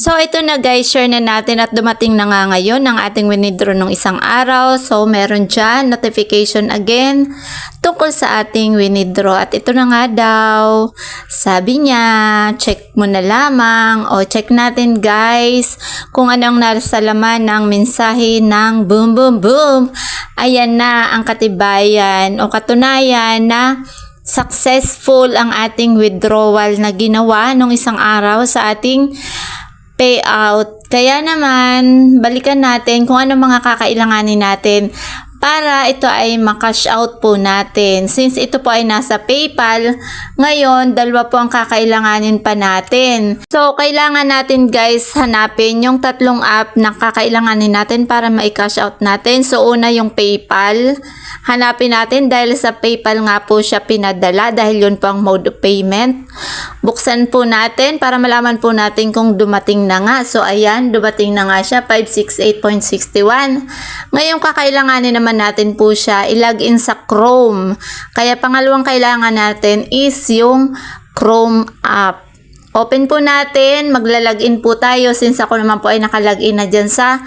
So, ito na guys, share na natin at dumating na nga ngayon ang ating winidraw nung isang araw. So, meron dyan, notification again, tungkol sa ating winidraw. At ito na nga daw, sabi niya, check mo na lamang o check natin guys kung anong nasa laman ng mensahe ng boom boom boom. Ayan na ang katibayan o katunayan na successful ang ating withdrawal na ginawa nung isang araw sa ating payout. Kaya naman, balikan natin kung ano mga kakailanganin natin para ito ay makash out po natin. Since ito po ay nasa PayPal, ngayon dalawa po ang kakailanganin pa natin. So, kailangan natin guys hanapin yung tatlong app na kakailanganin natin para ma-cash out natin. So, una yung PayPal. Hanapin natin dahil sa PayPal nga po siya pinadala dahil yun po ang mode of payment. Buksan po natin para malaman po natin kung dumating na nga. So, ayan, dumating na nga siya, 568.61. Ngayon, kakailanganin naman natin po siya i-login sa Chrome. Kaya pangalawang kailangan natin is yung Chrome app. Open po natin, maglalagin po tayo. Since ako naman po ay nakalagin na dyan sa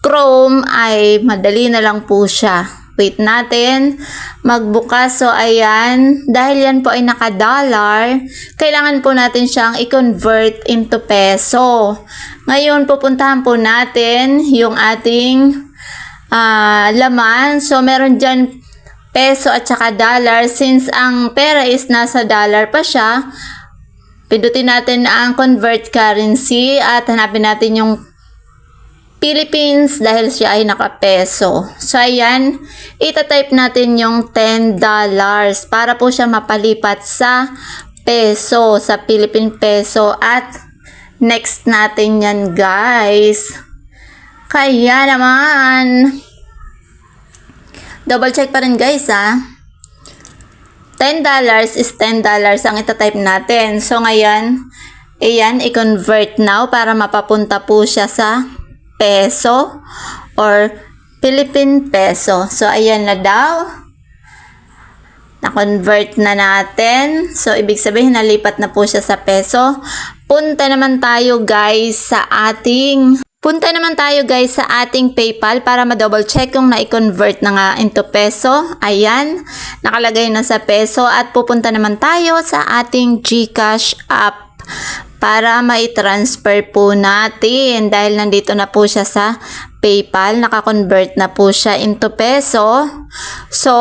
Chrome, ay madali na lang po siya. Wait natin, magbukas. So, ayan, dahil yan po ay naka-dollar, kailangan po natin siyang i-convert into peso. Ngayon, pupuntahan po natin yung ating laman. So, meron dyan peso at saka dollar. Since ang pera is nasa dollar pa siya, pindutin natin ang convert currency at hanapin natin yung Philippines dahil siya ay naka-peso. So, ayan, itatype natin yung $10 para po siya mapalipat sa peso, sa Philippine peso. At next natin yan, guys. Kaya naman, double check pa rin, guys, ha. $10 is $10 ang itatype natin. So, ngayon, ayan, i-convert now para mapapunta po siya sa peso or Philippine peso. So, ayan na daw. Na-convert na natin. So, ibig sabihin, nalipat na po siya sa peso. Punta naman tayo guys sa ating PayPal para ma-double check kung na-convert na nga into peso. Ayan, nakalagay na sa peso at pupunta naman tayo sa ating GCash app para mai-transfer po natin dahil nandito na po siya sa PayPal, naka-convert na po siya into peso. So,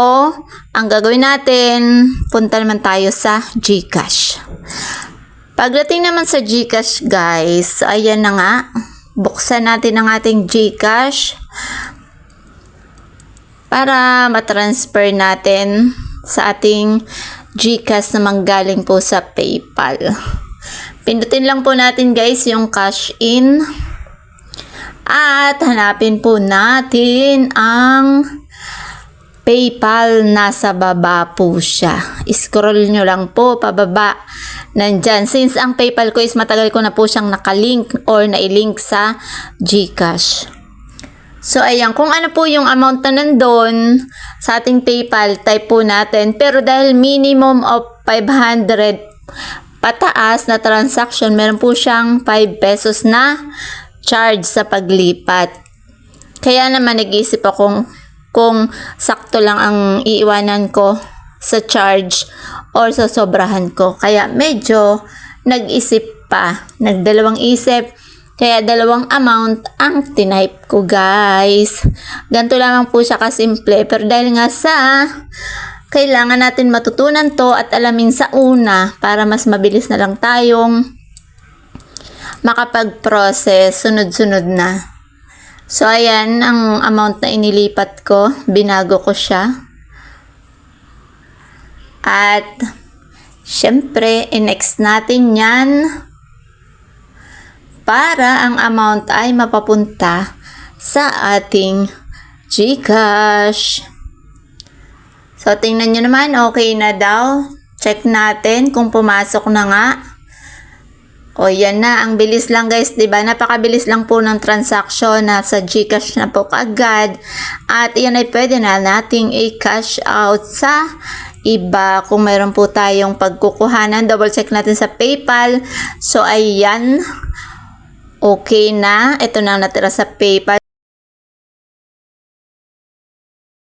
ang gagawin natin, punta naman tayo sa GCash. Pagdating naman sa GCash guys, ayan na nga, buksan natin ang ating GCash para matransfer natin sa ating GCash na manggaling po sa PayPal. Pindutin lang po natin guys yung cash in at hanapin po natin ang PayPal. Nasa baba po siya. Scroll nyo lang po pababa. Nandyan. Since ang PayPal ko is matagal ko na po siyang nakalink or nailink sa GCash. So, ayan. Kung ano po yung amount na nandun sa ating PayPal, type po natin. Pero dahil minimum of 500 pataas na transaction, meron po siyang 5 pesos na charge sa paglipat. Kaya naman nag-iisip ako kung sakto lang ang iiwanan ko sa charge or sa sobrahan ko. Kaya medyo nag-isip pa. Nagdalawang isip. Kaya dalawang amount ang tinype ko guys. Ganito lamang po siya kasimple. Pero dahil nga sa kailangan natin matutunan to at alamin sa una para mas mabilis na lang tayong makapag-process sunod-sunod na. So, ayan ang amount na inilipat ko. Binago ko siya. At, syempre, i-next natin yan para ang amount ay mapapunta sa ating GCash. So, tingnan nyo naman, okay na daw. Check natin kung pumasok na nga. O, yan na. Ang bilis lang guys, diba? Napakabilis lang po ng transaction na sa GCash na po kaagad. At yan ay pwede na nating i-cash out sa iba. Kung mayroon po tayong pagkukuhanan, double check natin sa PayPal. So, ayan. Okay na. Ito na ang natira sa PayPal.